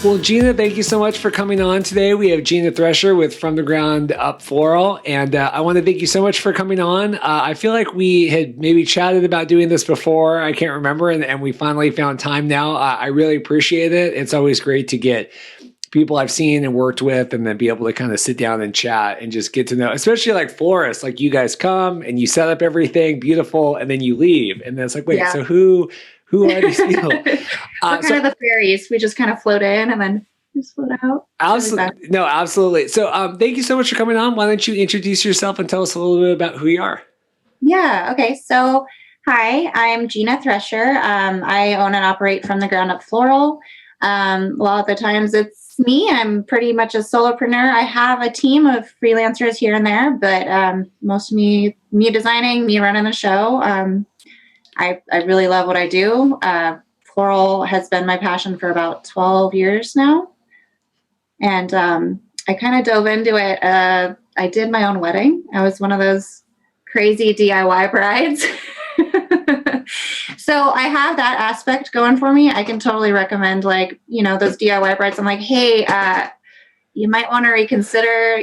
Well, Gina, thank you so much for coming on today. We have Gina Thresher with From the Ground Up Floral, and I want to thank you so much for coming on. I feel like we had maybe chatted about doing this before. I can't remember, and we finally found time now. I really appreciate it. It's always great to get people I've seen and worked with and then be able to kind of sit down and chat and just get to know, especially like florists, like you guys come and you set up everything beautiful and then you leave. And then it's like, wait, so who are these people? We're kind of the fairies. We just kind of float in and then just float out. Absolutely. No, absolutely. So thank you so much for coming on. Why don't you introduce yourself and tell us a little bit about who you are? Yeah. Okay. So hi, I'm Gina Thresher. I own and operate From the Ground Up Floral. A lot of the times it's me. I'm pretty much a solopreneur. I have a team of freelancers here and there, but most of me designing, me running the show. I really love what I do. Floral has been my passion for about 12 years now. And I kind of dove into it. I did my own wedding. I was one of those crazy DIY brides. So I have that aspect going for me. I can totally recommend, like, those DIY brides. I'm like, hey, you might want to reconsider,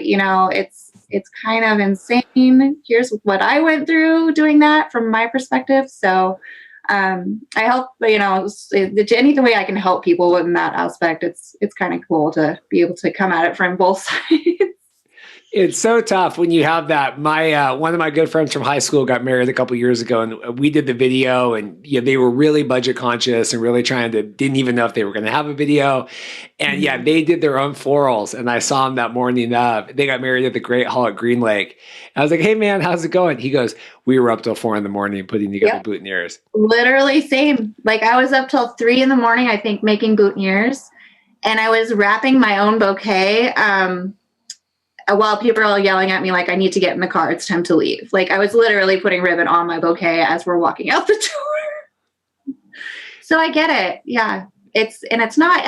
it's kind of insane. Here's what I went through doing that from my perspective. So I help, any way I can help people in that aspect. It's kind of cool to be able to come at it from both sides. It's so tough when you have that. My one of my good friends from high school got married a couple years ago, and we did the video, and they were really budget conscious and really didn't even know if they were going to have a video. And they did their own florals, and I saw them that morning. They got married at the Great Hall at Green Lake. I was like, "Hey man, how's it going?" He goes, "We were up till 4 a.m. putting together boutonnieres." Literally same. Like I was up till 3 a.m, I think, making boutonnieres, and I was wrapping my own bouquet. While people are yelling at me, like, I need to get in the car. It's time to leave. Like, I was literally putting ribbon on my bouquet as we're walking out the door. So I get it. Yeah. It's not,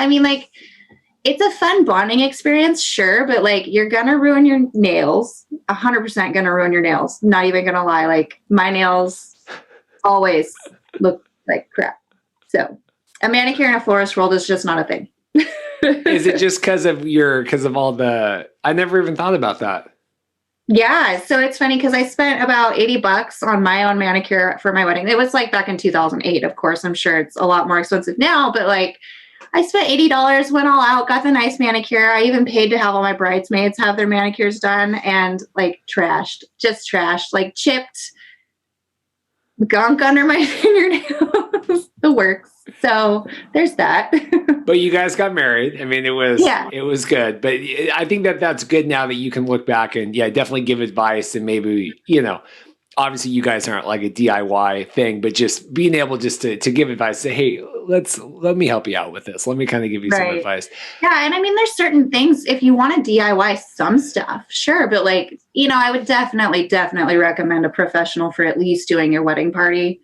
it's a fun bonding experience, sure. But like, you're going to ruin your nails, 100% going to ruin your nails. Not even going to lie. Like my nails always look like crap. So a manicure in a florist world is just not a thing. Is it just because of all the, I never even thought about that. Yeah. So it's funny because I spent about $80 on my own manicure for my wedding. It was like back in 2008, of course. I'm sure it's a lot more expensive now, but like I spent $80, went all out, got the nice manicure. I even paid to have all my bridesmaids have their manicures done, and like trashed, like chipped gunk under my fingernails, the works. So there's that. But you guys got married. I mean, it was good. But I think that's good now that you can look back and definitely give advice, and maybe, obviously you guys aren't like a DIY thing, but just being able just to give advice, say, hey, let me help you out with this. Let me kind of give you some advice. Yeah. And I mean, there's certain things, if you want to DIY some stuff, sure. But like, I would definitely recommend a professional for at least doing your wedding party.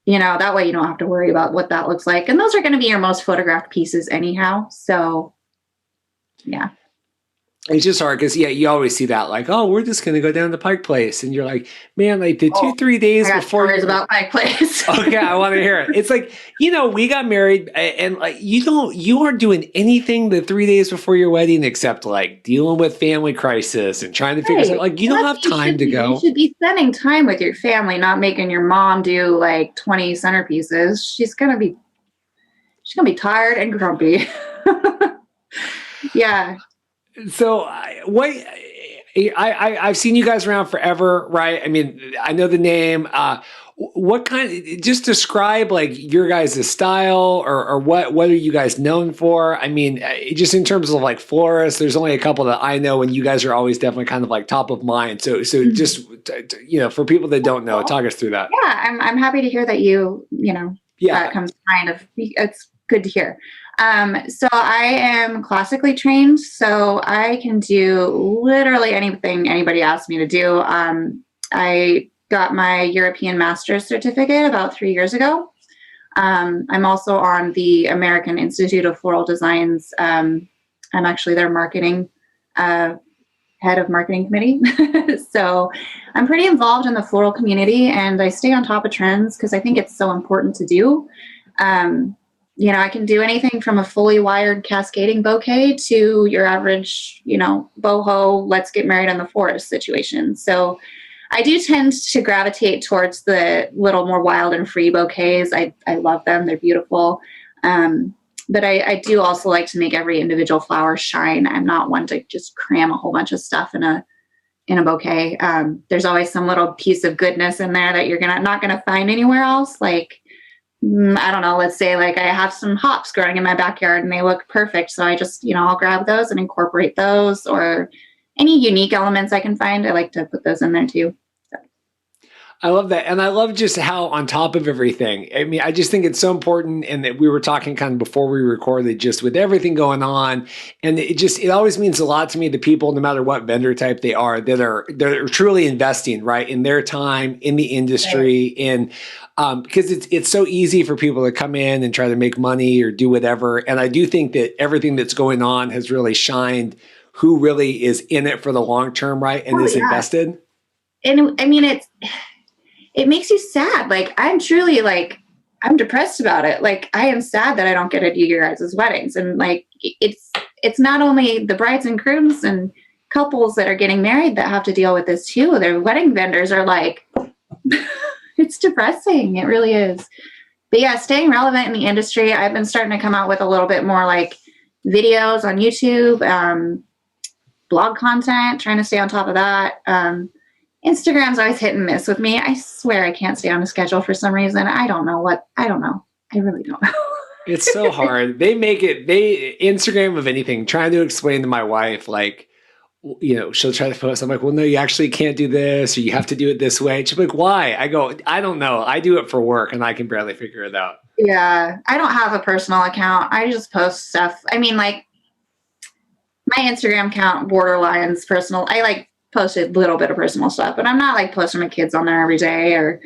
That way you don't have to worry about what that looks like. And those are going to be your most photographed pieces anyhow. So, yeah. It's just hard because, you always see that like, oh, we're just going to go down to Pike Place. And you're like, man, like the 2-3 days before. Stories about Pike Place. Okay, I want to hear it. It's like, we got married and like, you aren't doing anything the 3 days before your wedding except like dealing with family crisis and trying to figure out, like, you don't have time to go. You should be spending time with your family, not making your mom do like 20 centerpieces. She's going to be tired and grumpy. Yeah. So I've seen you guys around forever, right? I mean, I know the name. What just describe like your guys' style or what are you guys known for? I mean, just in terms of like florists, there's only a couple that I know, and you guys are always definitely kind of like top of mind. So just, for people that don't know, talk us through that. Yeah, I'm happy to hear that that comes to mind. It's good to hear. So I am classically trained, so I can do literally anything anybody asks me to do. I got my European Master's certificate about 3 years ago. I'm also on the American Institute of Floral Design's. I'm actually their marketing head of marketing committee. So I'm pretty involved in the floral community, and I stay on top of trends because I think it's so important to do. I can do anything from a fully wired cascading bouquet to your average, boho, let's get married in the forest situation. So I do tend to gravitate towards the little more wild and free bouquets. I love them. They're beautiful. But I do also like to make every individual flower shine. I'm not one to just cram a whole bunch of stuff in a bouquet. There's always some little piece of goodness in there that you're not gonna find anywhere else. Like, I don't know, let's say like I have some hops growing in my backyard and they look perfect. So I just, I'll grab those and incorporate those, or any unique elements I can find. I like to put those in there too. I love that. And I love just how on top of everything, I mean, I just think it's so important. And that we were talking kind of before we recorded, just with everything going on. And it always means a lot to me, the people, no matter what vendor type they are, they're truly investing, right, in their time, in the industry, because it's so easy for people to come in and try to make money or do whatever. And I do think that everything that's going on has really shined who really is in it for the long term, right, and is invested. And I mean, it makes you sad. Like, I'm truly like, I'm depressed about it. Like, I am sad that I don't get to do your guys' weddings. And like, it's not only the brides and grooms and couples that are getting married that have to deal with this too. Their wedding vendors are like, it's depressing. It really is. But yeah, staying relevant in the industry. I've been starting to come out with a little bit more like videos on YouTube, blog content, trying to stay on top of that. Instagram's always hit and miss with me. I swear I can't stay on a schedule for some reason. I don't know. I really don't know. It's so hard. Instagram of anything, trying to explain to my wife, like, she'll try to post. I'm like, well, no, you actually can't do this, or you have to do it this way. She's like, why? I go, I don't know. I do it for work and I can barely figure it out. Yeah. I don't have a personal account. I just post stuff. I mean, like, my Instagram account borderlines personal. I like posted a little bit of personal stuff, but I'm not like posting my kids on there every day, or,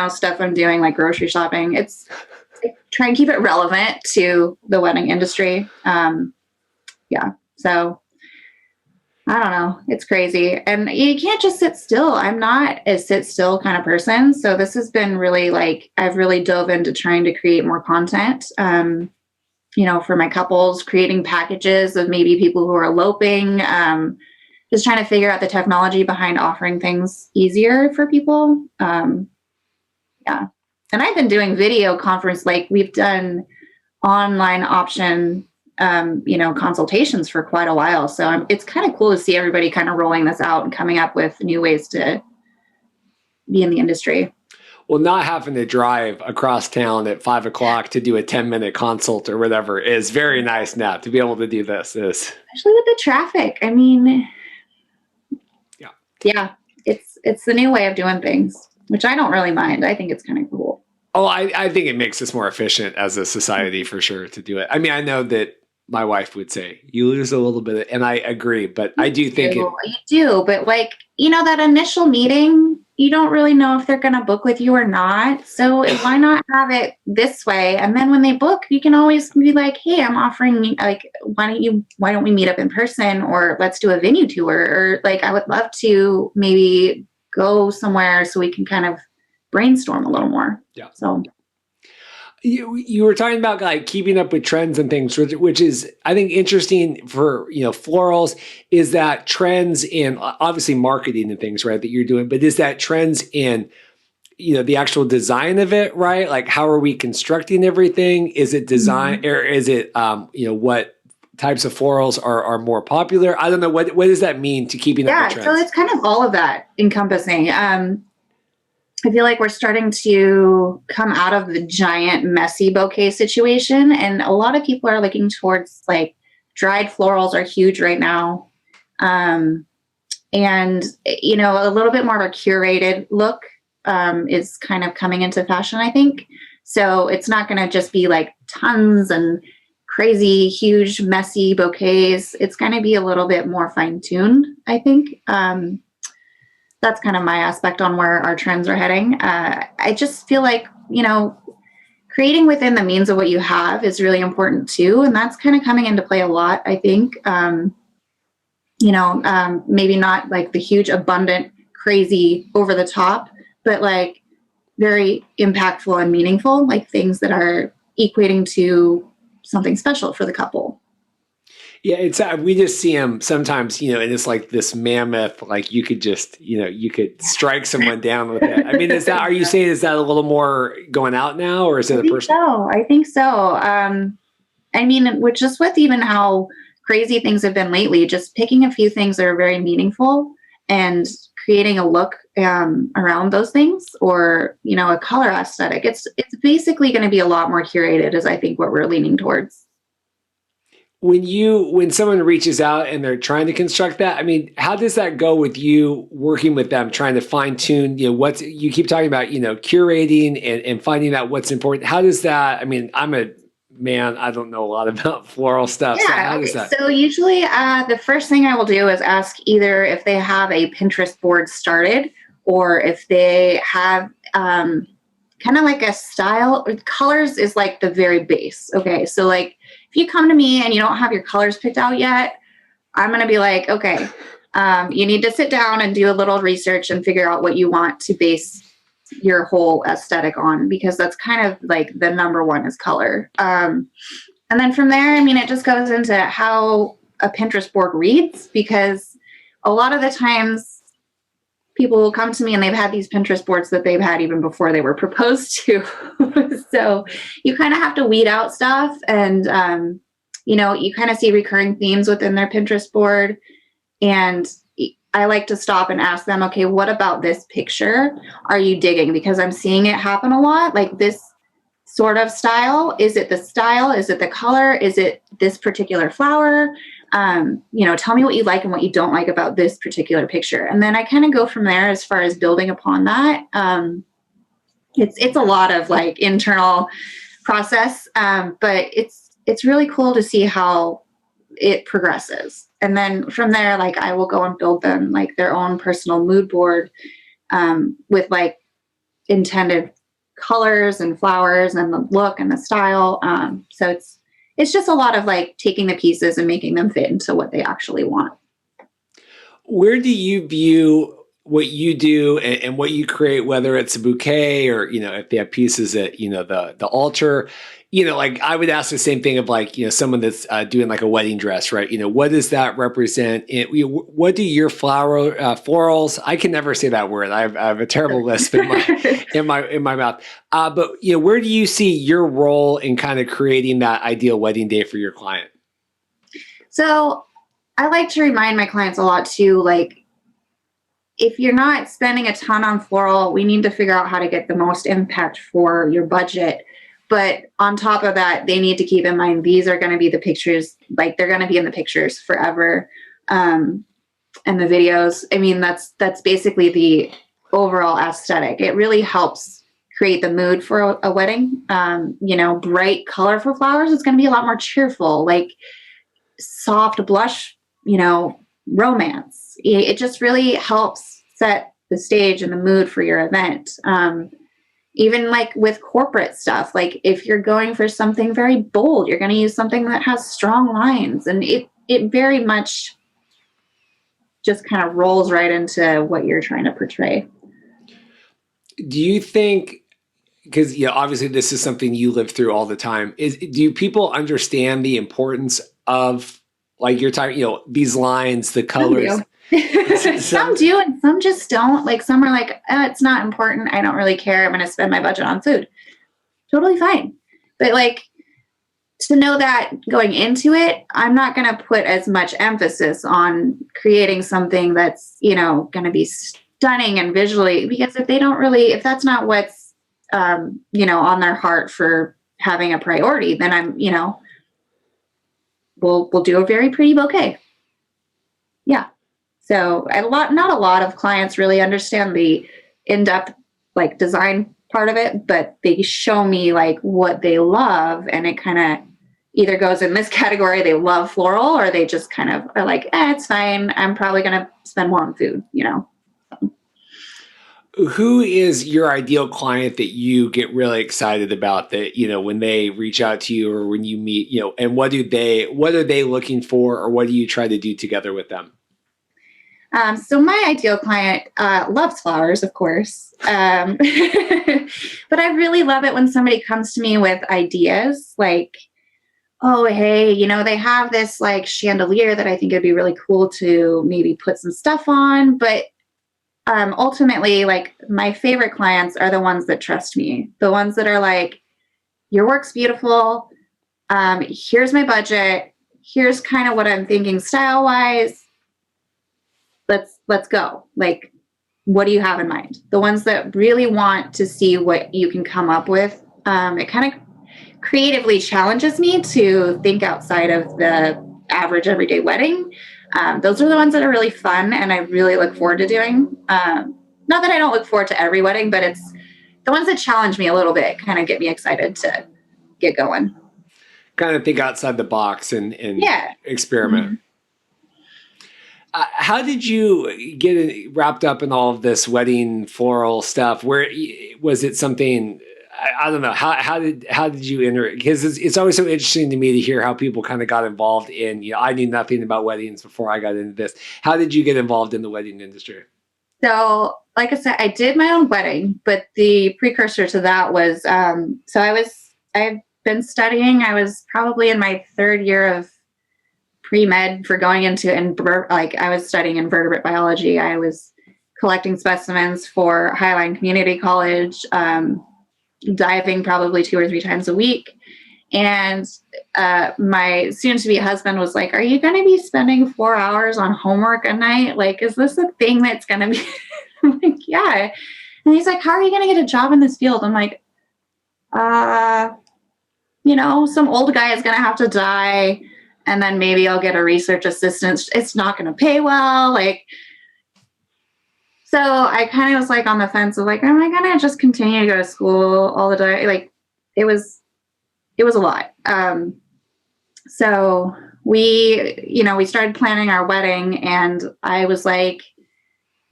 stuff I'm doing like grocery shopping. It's try and keep it relevant to the wedding industry. Yeah. So I don't know. It's crazy. And you can't just sit still. I'm not a sit still kind of person. So this has been really like, I've really dove into trying to create more content, for my couples, creating packages of maybe people who are eloping, just trying to figure out the technology behind offering things easier for people. Yeah. And I've been doing video conference, like we've done online option, consultations for quite a while. So it's kind of cool to see everybody kind of rolling this out and coming up with new ways to be in the industry. Well, not having to drive across town at 5 o'clock to do a 10-minute consult or whatever is very nice now. To be able to do this especially with the traffic. I mean, yeah, it's the new way of doing things, which I don't really mind. I think it's kind of cool. Oh, I think it makes us more efficient as a society for sure to do it. I mean, I know that my wife would say you lose a little bit, and I agree, but I do think you do. But like, that initial meeting, you don't really know if they're going to book with you or not. So why not have it this way? And then when they book, you can always be like, hey, I'm offering, like, why don't we meet up in person, or let's do a venue tour, or like, I would love to maybe go somewhere so we can kind of brainstorm a little more. Yeah. So you were talking about like keeping up with trends and things, which is, I think, interesting for, florals, is that trends in obviously marketing and things, right, that you're doing, but is that trends in, the actual design of it, right? Like, how are we constructing everything? Is it design or is it, what types of florals are more popular? I don't know. What does that mean to keeping up with trends? So it's kind of all of that encompassing. I feel like we're starting to come out of the giant messy bouquet situation. And a lot of people are looking towards like dried florals are huge right now. And, a little bit more of a curated look is kind of coming into fashion, I think. So it's not going to just be like tons and crazy, huge, messy bouquets. It's going to be a little bit more fine-tuned, I think. That's kind of my aspect on where our trends are heading. I just feel like, creating within the means of what you have is really important too. And that's kind of coming into play a lot, I think. Maybe not like the huge, abundant, crazy, over the top, but like very impactful and meaningful, like things that are, equating to something special for the couple. Yeah, it's we just see them sometimes, and it's like this mammoth, like you could just, you could strike someone down with it. I mean, are you saying, is that a little more going out now, or is it a person? I think so. I mean, with even how crazy things have been lately, just picking a few things that are very meaningful and creating a look around those things, or a color aesthetic. It's basically going to be a lot more curated, is I think what we're leaning towards. When someone reaches out and they're trying to construct that, I mean, how does that go with you working with them, trying to fine tune, what's, you keep talking about, curating and finding out what's important. How does that, I mean, I'm a man, I don't know a lot about floral stuff. Yeah, so how does that? So usually the first thing I will do is ask either if they have a Pinterest board started, or if they have kind of like a style. Colors is like the very base. Okay, so like if you come to me and you don't have your colors picked out yet, I'm going to be like, okay, you need to sit down and do a little research and figure out what you want to base your whole aesthetic on, because that's kind of like the number one is color. And then from there, I mean, it just goes into how a Pinterest board reads, because a lot of the times people will come to me and they've had these Pinterest boards that they've had even before they were proposed to. So you kind of have to weed out stuff, and, you kind of see recurring themes within their Pinterest board. And I like to stop and ask them, okay, what about this picture are you digging? Because I'm seeing it happen a lot. Like this sort of style. Is it the style? Is it the color? Is it this particular flower? Tell me what you like and what you don't like about this particular picture. And then I kind of go from there as far as building upon that. It's a lot of like internal process, but it's really cool to see how it progresses. And then from there, like I will go and build them like their own personal mood board, with like intended colors and flowers and the look and the style. So it's just a lot of like taking the pieces and making them fit into what they actually want. Where do you view what you do and what you create, whether it's a bouquet or, if they have pieces at, the altar, like I would ask the same thing of like, someone that's doing like a wedding dress, right? What does that represent? What do your florals, I can never say that word. I have a terrible lisp in my mouth. But where do you see your role in kind of creating that ideal wedding day for your client? So I like to remind my clients a lot too, like, if you're not spending a ton on floral, we need to figure out how to get the most impact for your budget. But on top of that, they need to keep in mind, these are going to be the pictures, like they're going to be in the pictures forever. And the videos, I mean, that's basically the overall aesthetic. It really helps create the mood for a wedding. Bright, colorful flowers, it's going to be a lot more cheerful, like soft blush, romance. It just really helps set the stage and the mood for your event. Even like with corporate stuff, like if you're going for something very bold, you're going to use something that has strong lines, and it very much just kind of rolls right into what you're trying to portray. Do you think, because obviously this is something you live through all the time, do people understand the importance of, like you're talking, these lines, the colors? Some do and some just don't. Like some are like, oh, it's not important, I don't really care, I'm going to spend my budget on food. Totally fine. But like, to know that going into it, I'm not going to put as much emphasis on creating something that's, going to be stunning and visually, because if that's not what's, on their heart for having a priority, then we'll do a very pretty bouquet. Yeah. So not a lot of clients really understand the in-depth like design part of it, but they show me like what they love, and it kind of either goes in this category, they love floral, or they just kind of are like, it's fine, I'm probably going to spend more on food, Who is your ideal client that you get really excited about, that, when they reach out to you or when you meet, and what are they looking for, or what do you try to do together with them? So my ideal client loves flowers, of course. But I really love it when somebody comes to me with ideas like, oh, hey, they have this like chandelier that I think it'd be really cool to maybe put some stuff on. But ultimately, like my favorite clients are the ones that trust me, the ones that are like, your work's beautiful. Here's my budget. Here's kind of what I'm thinking style wise. Let's go. Like, what do you have in mind? The ones that really want to see what you can come up with. It kind of creatively challenges me to think outside of the average everyday wedding. Those are the ones that are really fun and I really look forward to doing. Not that I don't look forward to every wedding, but it's the ones that challenge me a little bit, kind of get me excited to get going. Kind of think outside the box and experiment. Mm-hmm. How did you get wrapped up in all of this wedding floral stuff? Where was it something? I don't know. How did you enter? Because it's always so interesting to me to hear how people kind of got involved in. I knew nothing about weddings before I got into this. How did you get involved in the wedding industry? So, like I said, I did my own wedding, but the precursor to that was I've been studying. I was probably in my third year of pre-med for going into I was studying invertebrate biology. I was collecting specimens for Highline Community College, diving probably 2 or 3 times a week. And my soon-to-be husband was like, are you going to be spending 4 hours on homework a night? Like, is this a thing that's going to be? I'm like, yeah. And he's like, how are you going to get a job in this field? I'm like, some old guy is going to have to die. And then maybe I'll get a research assistant. It's not going to pay well. So I kind of was like on the fence of like, am I going to just continue to go to school all the time? Like, it was a lot. So we started planning our wedding and I was like,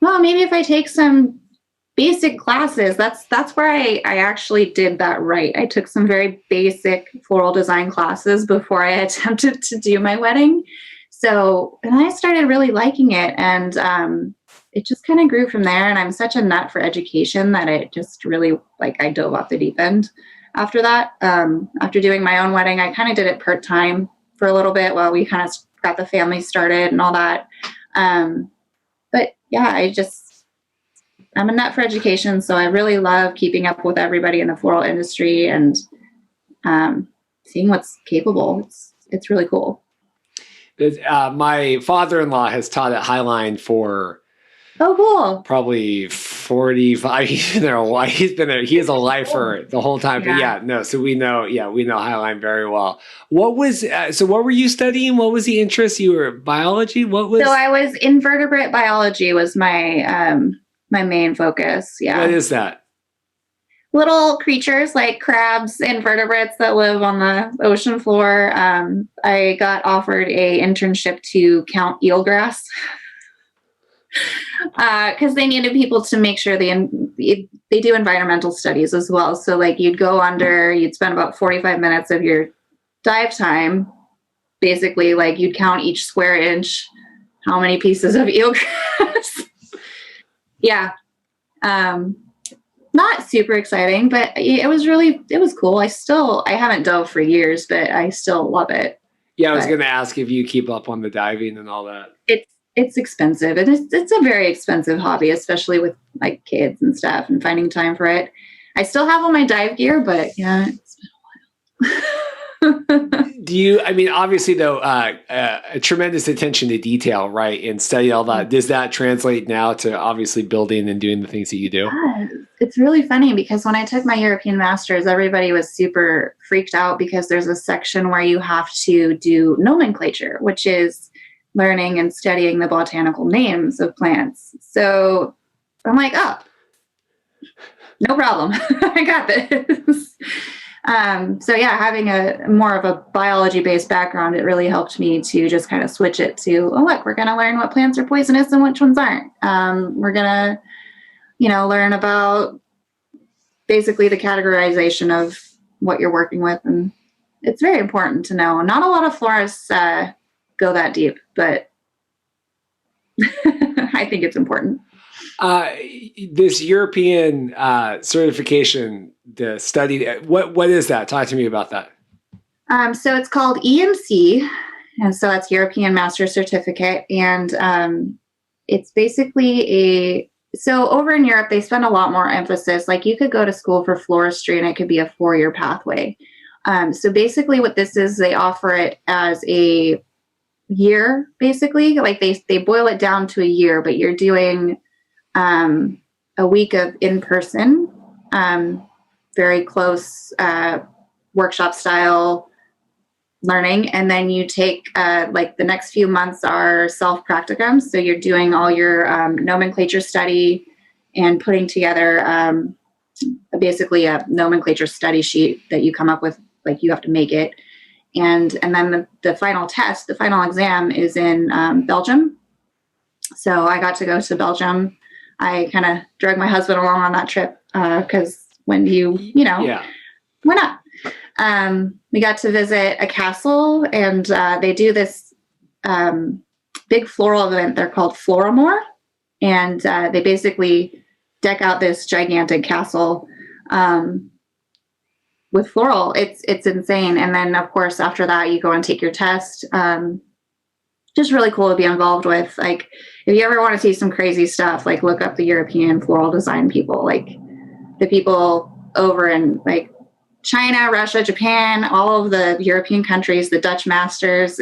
well, maybe if I take some basic classes, that's where I actually did that right. I took some very basic floral design classes before I attempted to do my wedding. So, and I started really liking it and it just kind of grew from there. And I'm such a nut for education that it just really, I dove off the deep end after that. After doing my own wedding, I kind of did it part-time for a little bit while we kind of got the family started and all that. But yeah, I'm a nut for education, so I really love keeping up with everybody in the floral industry and seeing what's capable. It's really cool. My father-in-law has taught at Highline for cool. Probably 45. He's been there. He is a lifer the whole time. Yeah. But so we know Highline very well. What were you studying? What was the interest? You were biology? So I was invertebrate biology was my my main focus. Yeah. What is that? Little creatures like crabs, invertebrates that live on the ocean floor. I got offered a internship to count eelgrass because they needed people to make sure they do environmental studies as well. So you'd go under, you'd spend about 45 minutes of your dive time. Basically, you'd count each square inch, how many pieces of eelgrass. Yeah. Not super exciting, but it was cool. I haven't dove for years, but I still love it. Yeah, I was going to ask if you keep up on the diving and all that. It's expensive. And it's a very expensive hobby, especially with kids and stuff and finding time for it. I still have all my dive gear, but yeah, it's been a while. Obviously though, a tremendous attention to detail, right? And study all that. Does that translate now to obviously building and doing the things that you do? Yeah, it's really funny because when I took my European Masters, everybody was super freaked out because there's a section where you have to do nomenclature, which is learning and studying the botanical names of plants. So I'm like, oh, no problem. I got this. So yeah, having a more of a biology-based background, it really helped me to just kind of switch it to, oh, look, we're going to learn what plants are poisonous and which ones aren't. We're going to, learn about basically the categorization of what you're working with. And it's very important to know. Not a lot of florists go that deep, but I think it's important. Uh, this European certification, the study, what is that? Talk to me about that. So it's called EMC, and so that's European Master Certificate, and it's basically so over in Europe they spend a lot more emphasis. Like you could go to school for floristry, and it could be a 4-year pathway. So basically, what this is, they offer it as a year, basically. Like they boil it down to a year, but you're doing a week of in person, very close workshop style learning, and then you take like the next few months are self practicums, so you're doing all your nomenclature study and putting together basically a nomenclature study sheet that you come up with. Like you have to make it, and then the final test, the final exam is in Belgium. So I got to go to Belgium. I kind of drug my husband along on that trip because when you know, Yeah. why not? We got to visit a castle, and they do this big floral event. They're called Floral, and they basically deck out this gigantic castle with floral. It's insane. And then, of course, after that, you go and take your test. Just really cool to be involved with. Like, if you ever want to see some crazy stuff, like look up the European floral design people, like the people over in like China, Russia, Japan, all of the European countries, the Dutch masters.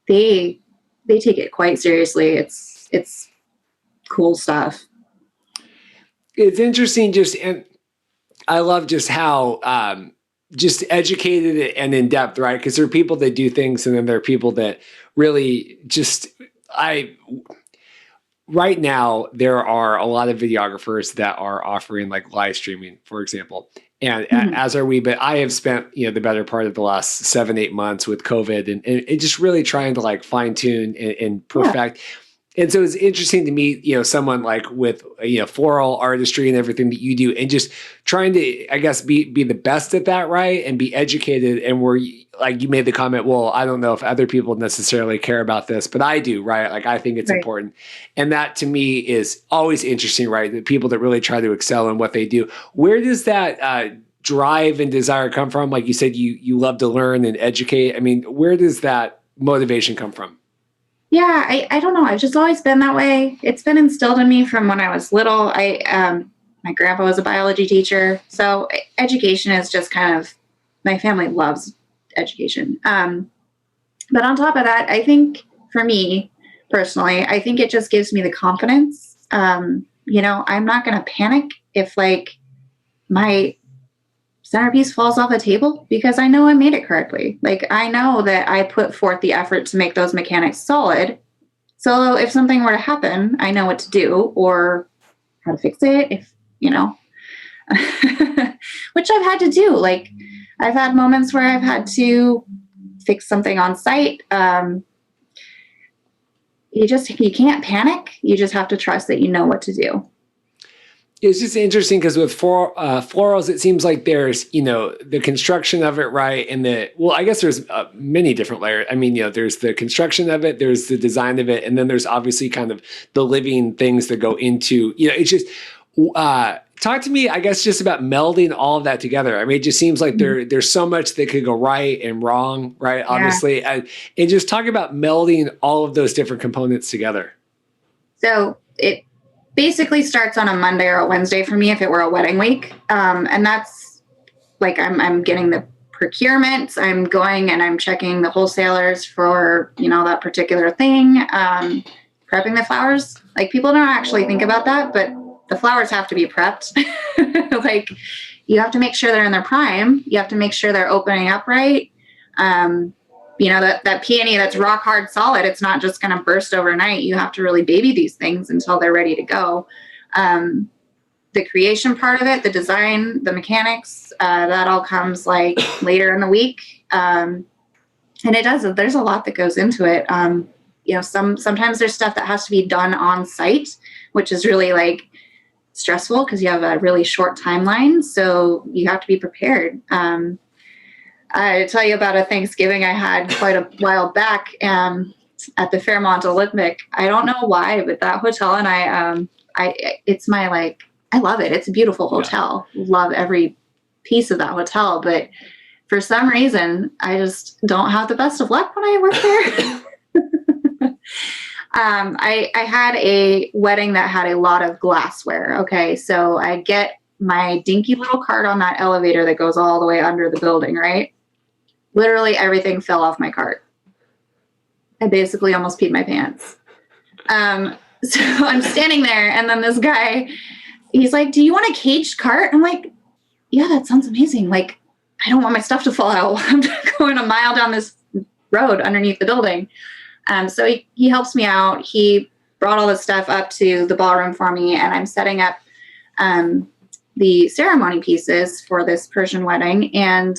They take it quite seriously. It's cool stuff. It's interesting, and I love just how just educated and in depth, right? Because there are people that do things, and then there are people that really just right now there are a lot of videographers that are offering like live streaming, for example. And as are we, but I have spent, the better part of the last 7-8 months with COVID and just really trying to like fine tune and perfect. Yeah. And so it's interesting to meet, someone like with, floral artistry and everything that you do, and just trying to, I guess, be the best at that, right? And be educated. And where, like you made the comment, well, I don't know if other people necessarily care about this, but I do, right? Like I think it's important. And that to me is always interesting, right? The people that really try to excel in what they do. Where does that drive and desire come from? Like you said, you love to learn and educate. I mean, where does that motivation come from? Yeah, I don't know. I've just always been that way. It's been instilled in me from when I was little. My grandpa was a biology teacher, so education is just kind of, my family loves education. But on top of that, I think for me personally, I think it just gives me the confidence. I'm not going to panic if like my centerpiece falls off a table, because I know I made it correctly. Like I know that I put forth the effort to make those mechanics solid. So if something were to happen, I know what to do or how to fix it. Which I've had to do. Like I've had moments where I've had to fix something on site. You can't panic. You just have to trust that you know what to do. It's just interesting because with florals, it seems like there's, the construction of it, right? And I guess there's many different layers. I mean, there's the construction of it, there's the design of it, and then there's obviously kind of the living things that go into, it's just, talk to me, I guess, just about melding all of that together. I mean, it just seems like there's so much that could go right and wrong, right? Obviously. Yeah. And just talk about melding all of those different components together. So it basically starts on a Monday or a Wednesday for me if it were a wedding week. And that's like I'm getting the procurement. I'm going and I'm checking the wholesalers for, that particular thing. Prepping the flowers. Like people don't actually think about that, but the flowers have to be prepped. Like you have to make sure they're in their prime. You have to make sure they're opening up right. That peony that's rock hard solid, it's not just going to burst overnight. You have to really baby these things until they're ready to go. The creation part of it, the design, the mechanics, that all comes like later in the week. And there's a lot that goes into it. Sometimes there's stuff that has to be done on site, which is really like stressful because you have a really short timeline. So you have to be prepared. I tell you about a Thanksgiving I had quite a while back. at the Fairmont Olympic. I don't know why, but that hotel and it's my like, I love it. It's a beautiful hotel. Yeah. Love every piece of that hotel, but for some reason, I just don't have the best of luck when I work there. I had a wedding that had a lot of glassware. Okay, so I get my dinky little cart on that elevator that goes all the way under the building, right? Literally everything fell off my cart. I basically almost peed my pants. So I'm standing there, and then this guy, he's like, "Do you want a caged cart?" I'm like, "Yeah, that sounds amazing. Like, I don't want my stuff to fall out. I'm going a mile down this road underneath the building." So he helps me out. He brought all this stuff up to the ballroom for me, and I'm setting up the ceremony pieces for this Persian wedding. And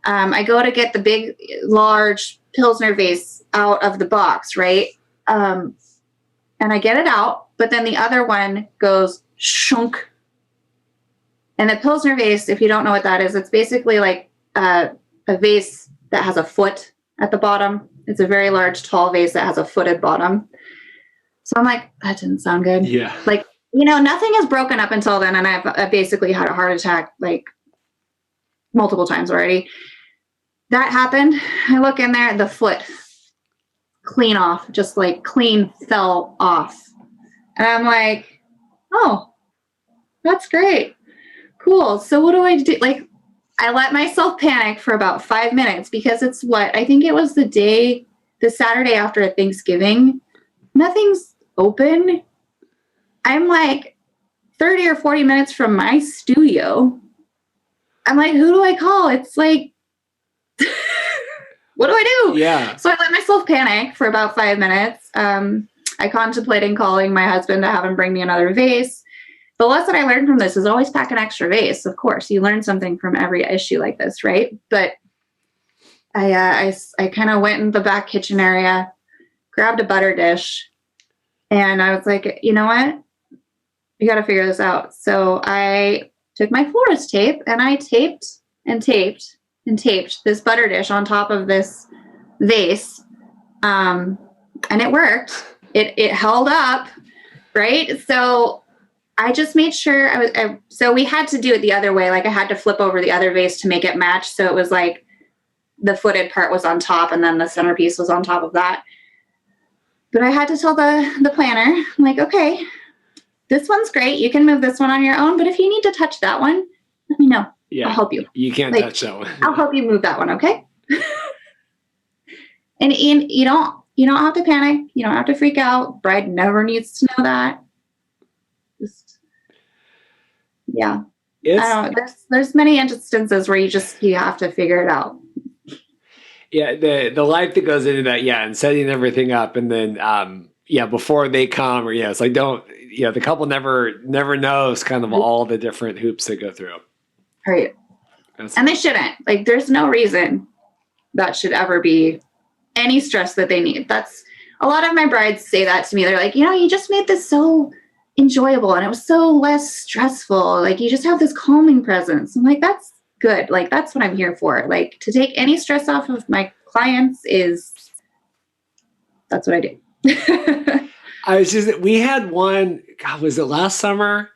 I go to get the big, large Pilsner vase out of the box, right? And I get it out, but then the other one goes shunk. And the Pilsner vase, if you don't know what that is, it's basically like a vase that has a foot at the bottom. It's a very large, tall vase that has a footed bottom. So I'm like, that didn't sound good. Yeah. Like, you know, nothing has broken up until then. And I've basically had a heart attack like multiple times already. That happened. I look in there, the foot clean off, just like clean fell off. And I'm like, oh, that's great. Cool. So what do I do? Like, I let myself panic for about 5 minutes because it's I think it was the Saturday after Thanksgiving. Nothing's open. I'm like 30 or 40 minutes from my studio. I'm like, who do I call? It's like, what do I do? Yeah. So I let myself panic for about 5 minutes. I contemplated calling my husband to have him bring me another vase. The lesson I learned from this is always pack an extra vase. Of course, you learn something from every issue like this, right? But I kind of went in the back kitchen area, grabbed a butter dish, and I was like, you know what? We got to figure this out. So I took my florist tape and I taped and taped and taped this butter dish on top of this vase, and it worked. It held up, right? So I just made sure so we had to do it the other way. Like I had to flip over the other vase to make it match. So it was like the footed part was on top and then the centerpiece was on top of that. But I had to tell the planner, I'm like, okay, this one's great. You can move this one on your own. But if you need to touch that one, let me know. Yeah. I'll help you. You can't touch that one. I'll help you move that one. Okay. And you don't have to panic. You don't have to freak out. Bride never needs to know that. Just, yeah. I don't know. There's many instances where you have to figure it out. Yeah, the life that goes into that, and setting everything up, and then before they come, or it's like the couple never knows kind of all the different hoops they go through. Right. And they shouldn't. Like, there's no reason that should ever be any stress that they need. That's a lot of my brides say that to me. They're like, you just made this so enjoyable and it was so less stressful. Like, you just have this calming presence. I'm like, that's good. Like, that's what I'm here for. Like, to take any stress off of my clients that's what I do. We had one, God, was it last summer?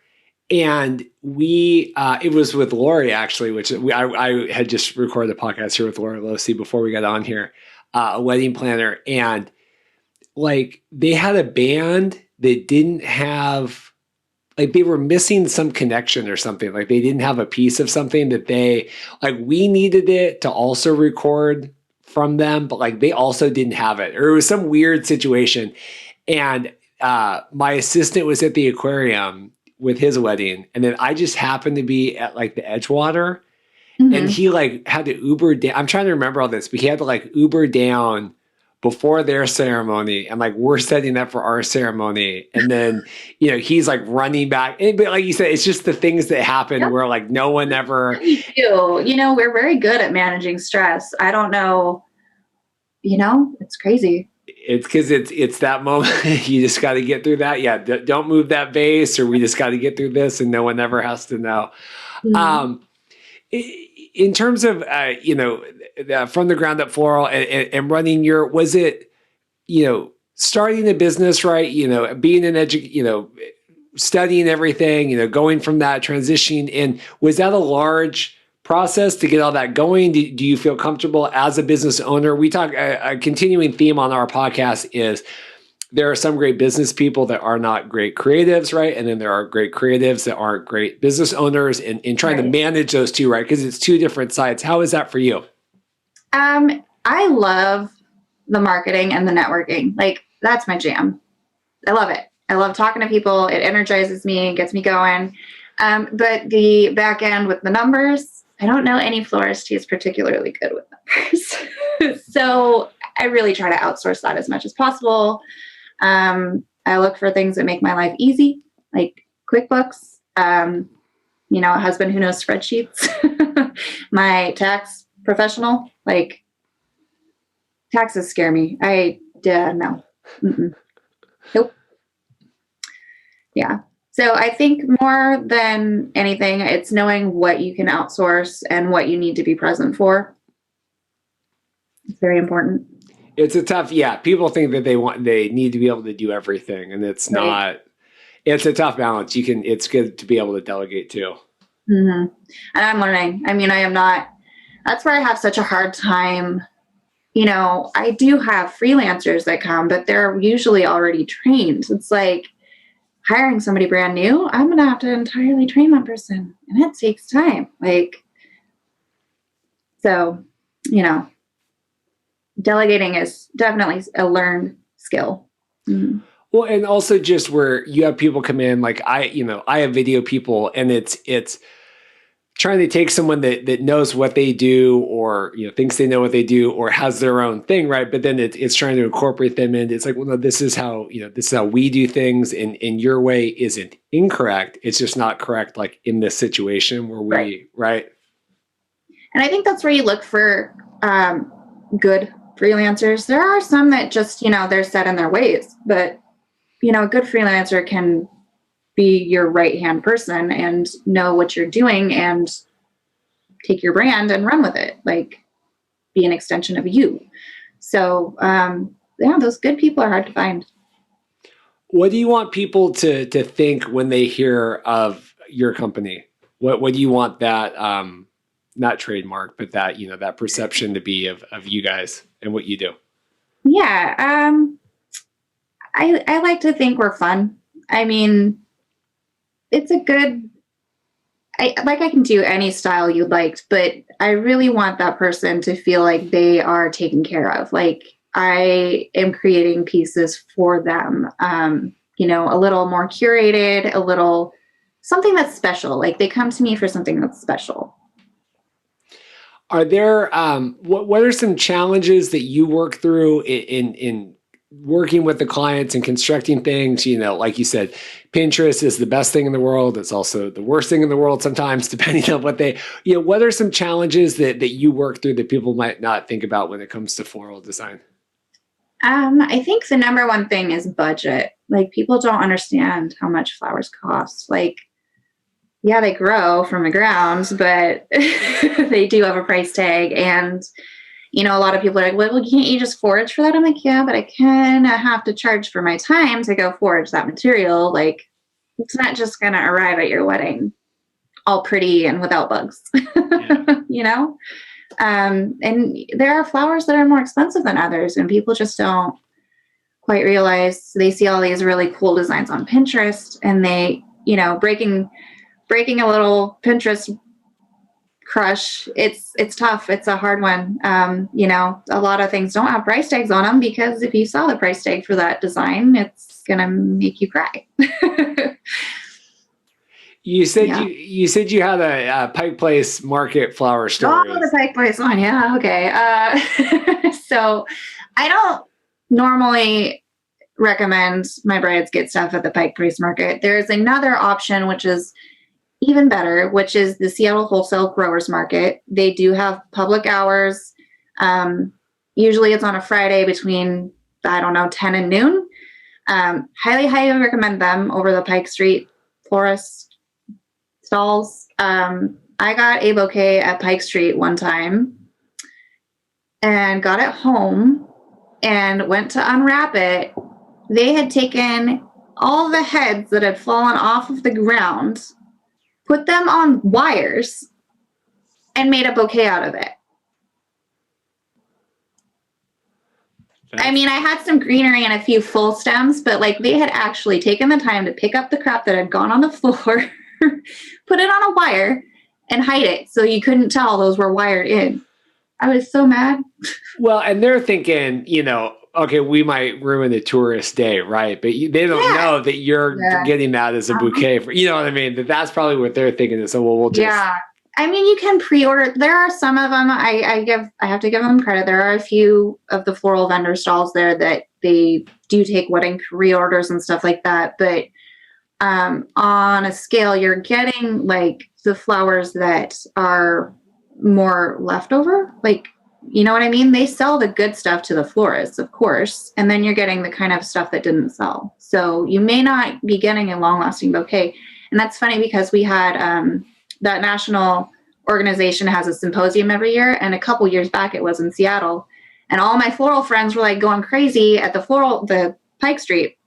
And it was with Lori, actually, which I had just recorded the podcast here with Lori Losi before we got on here, a wedding planner. And like, they had a band that didn't have, like, they were missing some connection or something. Like, they didn't have a piece of something that we needed it to also record from them, but like, they also didn't have it, or it was some weird situation. And my assistant was at the aquarium with his wedding, and then I just happened to be at like the Edgewater, and he like had to Uber down. I'm trying to remember all this, but he had to like Uber down before their ceremony, and like we're setting up for our ceremony, and then he's like running back. But like you said, it's just the things that happen where like no one ever. We're very good at managing stress. I don't know. It's crazy. It's because it's that moment. You just got to get through that. Yeah, don't move that vase, or we just got to get through this, and no one ever has to know. Mm-hmm. In terms of from the ground up floral and running was it starting a business, right? Being studying everything, going from that, transitioning in, was that a large process to get all that going? Do you feel comfortable as a business owner? We talk, a continuing theme on our podcast is there are some great business people that are not great creatives, right? And then there are great creatives that aren't great business owners, and trying to manage those two, right? Because it's two different sides. How is that for you? I love the marketing and the networking. Like, that's my jam. I love it. I love talking to people. It energizes me and gets me going. But the back end with the numbers, I don't know any florist who's particularly good with numbers. So I really try to outsource that as much as possible. I look for things that make my life easy, like QuickBooks, a husband who knows spreadsheets, my tax professional. Like, taxes scare me. No. Mm-mm. Nope. Yeah. So I think more than anything, it's knowing what you can outsource and what you need to be present for. It's very important. It's a tough, people think that they need to be able to do everything, and it's not, it's a tough balance. It's good to be able to delegate too. Mm-hmm. And I'm learning. I mean, that's where I have such a hard time. I do have freelancers that come, but they're usually already trained. It's like hiring somebody brand new. I'm going to have to entirely train that person, and it takes time. Delegating is definitely a learned skill. Mm-hmm. Well, and also just where you have people come in, like I have video people, and it's trying to take someone that knows what they do, or thinks they know what they do, or has their own thing, right? But then it's trying to incorporate them in. It's like, well, no, this is how we do things, and your way isn't incorrect. It's just not correct, like in this situation where right. And I think that's where you look for good freelancers. There are some that just they're set in their ways, but a good freelancer can be your right-hand person and know what you're doing and take your brand and run with it, like be an extension of you. So, those good people are hard to find. What do you want people to think when they hear of your company? What do you want that, not trademark, but that, that perception to be of you guys and what you do? Yeah. I like to think we're fun. I mean, it's a good, I can do any style you liked, but I really want that person to feel like they are taken care of. Like, I am creating pieces for them, a little more curated, a little something that's special. Like, they come to me for something that's special. Are there, what are some challenges that you work through in working with the clients and constructing things? Like you said, Pinterest is the best thing in the world. It's also the worst thing in the world sometimes, depending on what what are some challenges that you work through that people might not think about when it comes to floral design? I think the number one thing is budget. Like, people don't understand how much flowers cost. Like, yeah, they grow from the ground, but they do have a price tag. And, a lot of people are like, well, can't you just forage for that? I'm like, yeah, but I kind of have to charge for my time to go forage that material. Like, it's not just going to arrive at your wedding all pretty and without bugs, Yeah. And there are flowers that are more expensive than others, and people just don't quite realize. They see all these really cool designs on Pinterest, and they, breaking a little Pinterest crush. It's tough. It's a hard one. A lot of things don't have price tags on them, because if you saw the price tag for that design, it's going to make you cry. You said you had a Pike Place Market flower store. Oh, the Pike Place one. Yeah. Okay. So I don't normally recommend my brides get stuff at the Pike Place Market. There's another option, which is even better, which is the Seattle Wholesale Growers Market. They do have public hours. Usually it's on a Friday between, 10 and noon. Highly, highly recommend them over the Pike Street florist stalls. I got a bouquet at Pike Street one time and got it home, and went to unwrap it, they had taken all the heads that had fallen off of the ground, put them on wires, and made a bouquet out of it. I mean, I had some greenery and a few full stems, but like they had actually taken the time to pick up the crap that had gone on the floor, put it on a wire, and hide it so you couldn't tell those were wired in. I was so mad. Well, and they're thinking, okay, we might ruin the tourist day, right? But they don't know that you're getting that as a bouquet for, you know what I mean? That's probably what they're thinking. So we'll just. Yeah. I mean, you can pre-order. There are some of them. I have to give them credit. There are a few of the floral vendor stalls there that they do take wedding pre-orders and stuff like that. But on a scale, you're getting like the flowers that are more leftover. Like, you know what I mean? They sell the good stuff to the florists, of course, and then you're getting the kind of stuff that didn't sell. So you may not be getting a long-lasting bouquet. And that's funny because we had that national organization has a symposium every year, and a couple years back it was in Seattle, and all my floral friends were like going crazy at the Pike Street,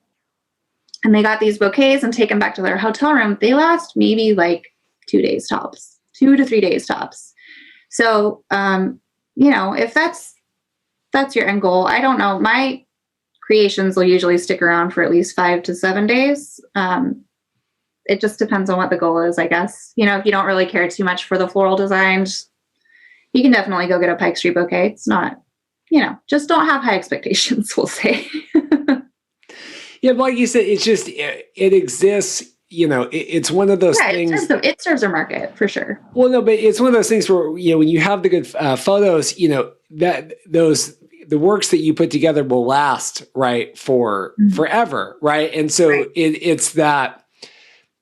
and they got these bouquets and take them back to their hotel room. They last maybe like 2 days tops, 2 to 3 days tops. So if that's your end goal, I don't know, my creations will usually stick around for at least 5 to 7 days. It just depends on what the goal is, I guess. If you don't really care too much for the floral designs, you can definitely go get a Pike Street bouquet. It's not, just don't have high expectations, we'll say. Yeah, but like you said, it's just, it exists, it's one of those things. It serves a market for sure. Well, no, but it's one of those things where, when you have the good photos, that the works that you put together will last, right, for forever, right? And so it's that,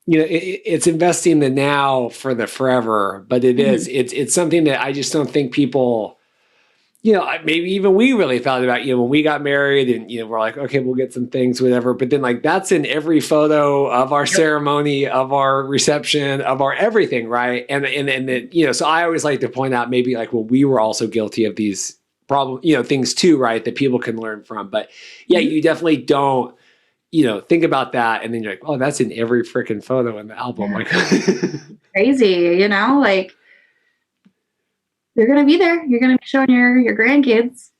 it's investing in the now for the forever, but it's something that I just don't think people, maybe even we really thought about, when we got married and, we're like, okay, we'll get some things, whatever. But then like, that's in every photo of our ceremony, of our reception, of our everything. Right. And so I always like to point out maybe like, well, we were also guilty of these things too, right, that people can learn from. But yeah, you definitely don't, think about that. And then you're like, oh, that's in every freaking photo in the album. Like crazy, like you're going to be there. You're going to be showing your grandkids.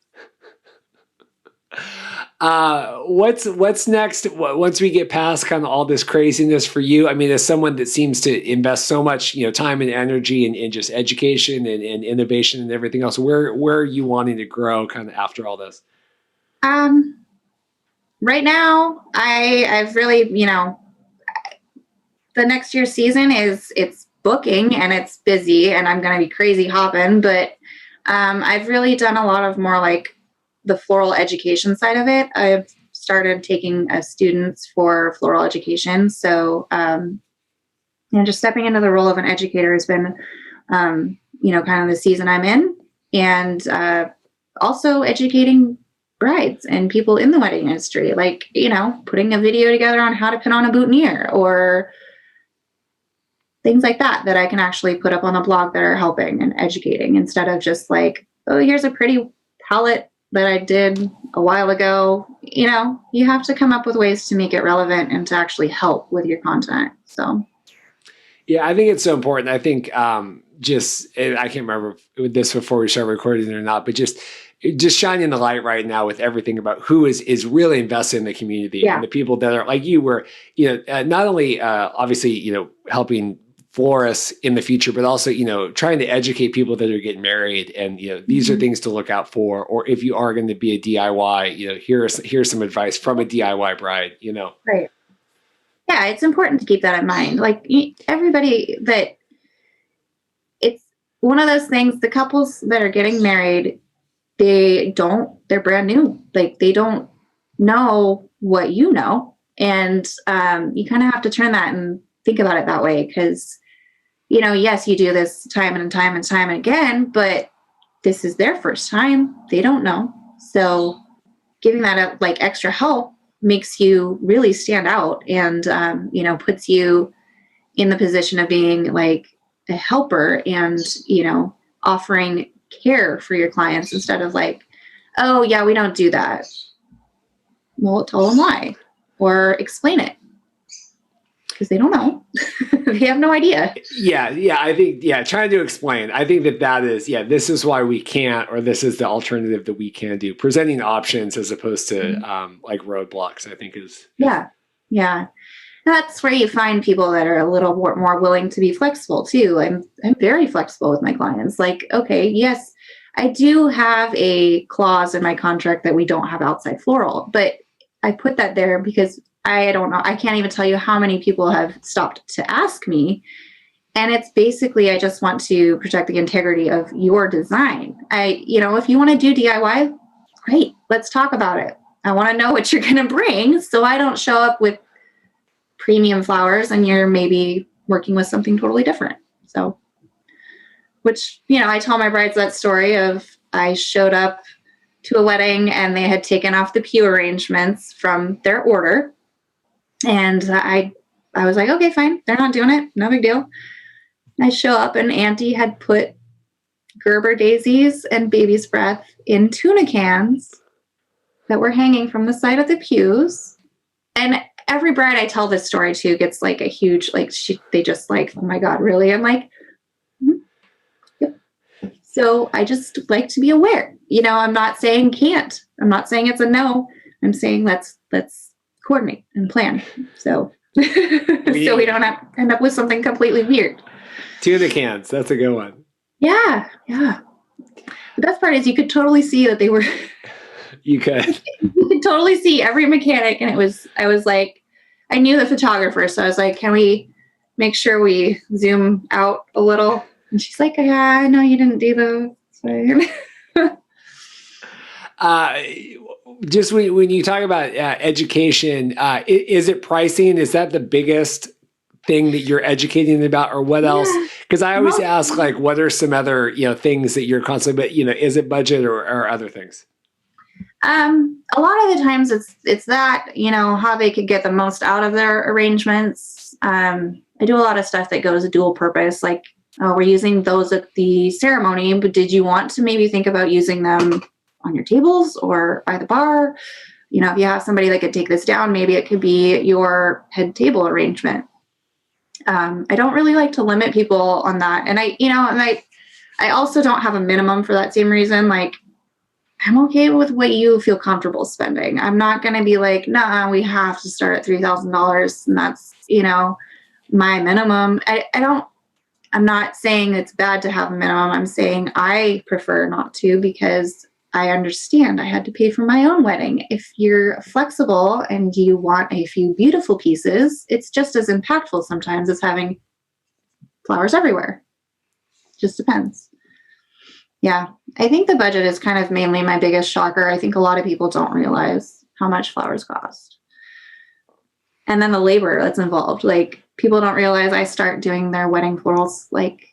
What's next? Once we get past kind of all this craziness for you, I mean, as someone that seems to invest so much, time and energy in just education and innovation and everything else, where are you wanting to grow kind of after all this? Right now, I've really, the next year's season it's booking and it's busy and I'm going to be crazy hopping, but I've really done a lot of more like the floral education side of it. I've started taking students for floral education. So, just stepping into the role of an educator has been, kind of the season I'm in, and also educating brides and people in the wedding industry, like, putting a video together on how to pin on a boutonniere or things like that I can actually put up on a blog that are helping and educating, instead of just like, oh, here's a pretty palette that I did a while ago. You have to come up with ways to make it relevant and to actually help with your content. So yeah, I think it's so important. I think I can't remember this before we started recording or not, but just shining the light right now with everything about who is really invested in the community and the people that are like you were, not only obviously, helping florists in the future, but also, trying to educate people that are getting married and, these are things to look out for, or if you are going to be a DIY, here's some advice from a DIY bride, Right. Yeah. It's important to keep that in mind. Like everybody it's one of those things, the couples that are getting married, they're brand new. Like they don't know what you know. And you kind of have to turn that and think about it that way. Cause yes, you do this time and time and time and again, but this is their first time. They don't know. So giving that like extra help makes you really stand out and, puts you in the position of being like a helper and, offering care for your clients instead of like, oh yeah, we don't do that. Well, tell them why or explain it. Because they don't know. They have no idea. Yeah, I think, trying to explain. I think that is, this is why we can't, or this is the alternative that we can do. Presenting options as opposed to like roadblocks, I think is. Yeah. That's where you find people that are a little more willing to be flexible too. I'm very flexible with my clients. Like, okay, yes, I do have a clause in my contract that we don't have outside floral, but I put that there because I don't know. I can't even tell you how many people have stopped to ask me. And it's basically, I just want to protect the integrity of your design. If you want to do DIY, great. Let's talk about it. I want to know what you're going to bring so I don't show up with premium flowers and you're maybe working with something totally different. So, which, I tell my brides that story of I showed up to a wedding and they had taken off the pew arrangements from their order. And I was like, okay, fine. They're not doing it. No big deal. I show up and Auntie had put Gerber daisies and baby's breath in tuna cans that were hanging from the side of the pews. And every bride I tell this story to gets like a huge, they just like, oh my God, really? I'm like, yep. So I just like to be aware. I'm not saying can't. I'm not saying it's a no. I'm saying let's coordinate and plan. So so we don't have to end up with something completely weird. Tuna cans. That's a good one. Yeah. The best part is you could totally see that they were. You could. You could totally see every mechanic, and I was like, I knew the photographer, so I was like, can we make sure we zoom out a little? And she's like, yeah, I know you didn't do those. Just when you talk about education, is it pricing? Is that the biggest thing that you're educating about, or what else? Because I always ask, like, what are some other things that you're constantly, but is it budget or other things? A lot of the times it's that, how they could get the most out of their arrangements. I do a lot of stuff that goes dual purpose, like, we're using those at the ceremony, but did you want to maybe think about using them on your tables or by the bar? If you have somebody that could take this down, maybe it could be your head table arrangement. I don't really like to limit people on that. And I also don't have a minimum for that same reason. Like, I'm okay with what you feel comfortable spending. I'm not going to be like, nah, we have to start at $3,000 and that's, my minimum. I'm not saying it's bad to have a minimum. I'm saying I prefer not to because I understand I had to pay for my own wedding. If you're flexible and you want a few beautiful pieces, it's just as impactful sometimes as having flowers everywhere. Just depends. Yeah, I think the budget is kind of mainly my biggest shocker. I think a lot of people don't realize how much flowers cost. And then the labor that's involved. Like, people don't realize I start doing their wedding florals like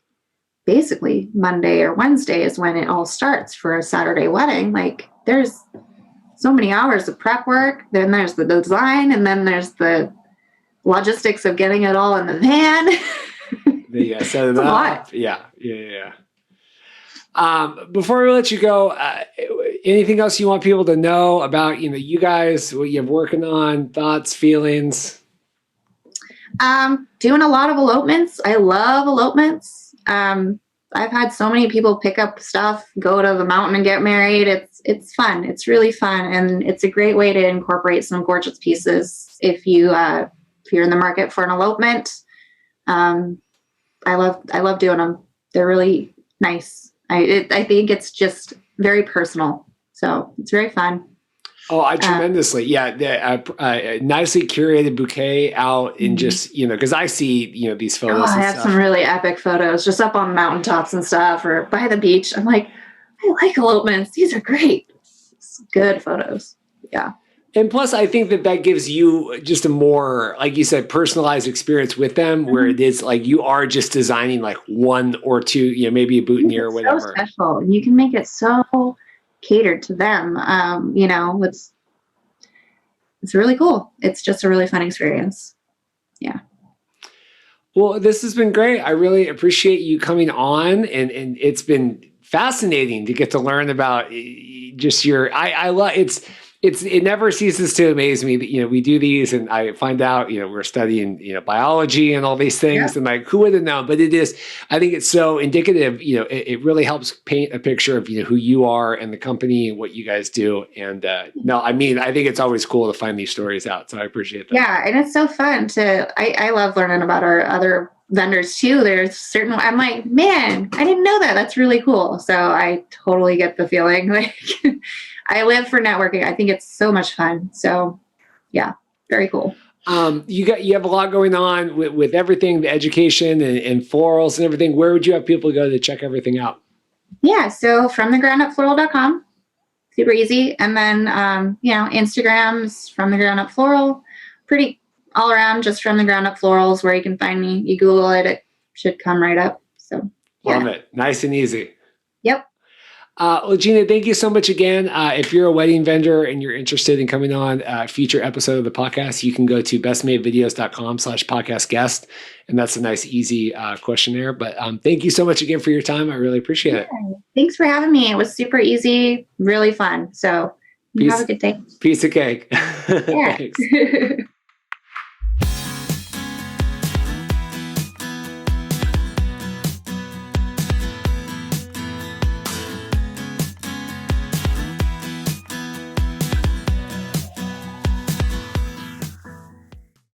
basically Monday or Wednesday is when it all starts for a Saturday wedding. Like, there's so many hours of prep work. Then there's the design, and then there's the logistics of getting it all in the van. Set it up. Yeah. Before we let you go, anything else you want people to know about, you guys, what you're working on, thoughts, feelings? Doing a lot of elopements. I love elopements. I've had so many people pick up stuff, go to the mountain and get married. It's fun. It's really fun. And it's a great way to incorporate some gorgeous pieces. If you're in the market for an elopement, I love doing them. They're really nice. I think it's just very personal. So it's very fun. Oh, I tremendously. Nicely curated bouquet out in just, because I see, these photos. I have some really epic photos just up on mountaintops and stuff or by the beach. I'm like, I like elopements. These are great. It's good photos. Yeah. And plus, I think that gives you just a more, like you said, personalized experience with them, where it is like you are just designing like one or two, maybe a boutonniere or whatever. So special, and you can make it so catered to them. It's really cool. It's just a really fun experience. Yeah. Well, this has been great. I really appreciate you coming on, and it's been fascinating to get to learn about just your, I love, it never ceases to amaze me that, we do these and I find out, we're studying, biology and all these things, and like, who would have known? But I think it's so indicative, it really helps paint a picture of, who you are and the company and what you guys do. And no, I mean, I think it's always cool to find these stories out. So I appreciate that. Yeah. And it's so fun I love learning about our other vendors too. There's certain, I'm like, man, I didn't know that. That's really cool. So I totally get the feeling. Like I live for networking. I think it's so much fun. So yeah, very cool. You have a lot going on with everything, the education and florals and everything. Where would you have people go to check everything out? Yeah. So fromthegroundupfloral.com, super easy. And then, Instagram's From the Ground Up Floral, pretty all around, just From the Ground Up Florals where you can find me. You Google it, it should come right up. So yeah. Love it. Nice and easy. Yep. Well, Gina, thank you so much again. If you're a wedding vendor and you're interested in coming on a future episode of the podcast, you can go to bestmadevideos.com/podcast guest. And that's a nice, easy questionnaire. But thank you so much again for your time. I really appreciate it. Thanks for having me. It was super easy, really fun. So have a good day. Piece of cake. Yeah. Thanks.